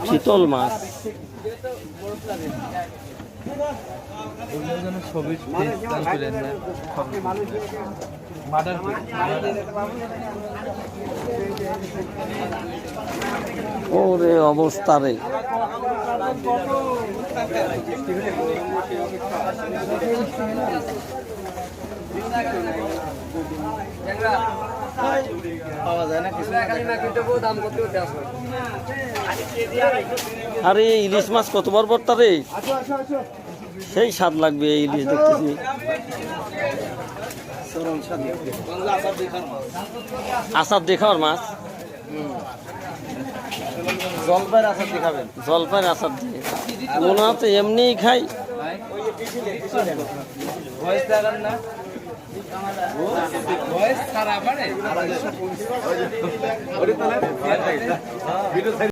চিতল মাছ। ওরে অবস্থা রে, আরে ইলিশ মাছ কতবার বর্তা রে, সেই স্বাদ লাগবে এই ইলিশ দেখতেছি। আসাদ দেখাওয়ার মাছ, জলপাইয়ের আচার দেখাবেন। জলপাইয়ের আসাদ দিয়ে মনে হচ্ছে এমনিই খাই। ভয়েস দেখান না, ভয়েস খারাপ।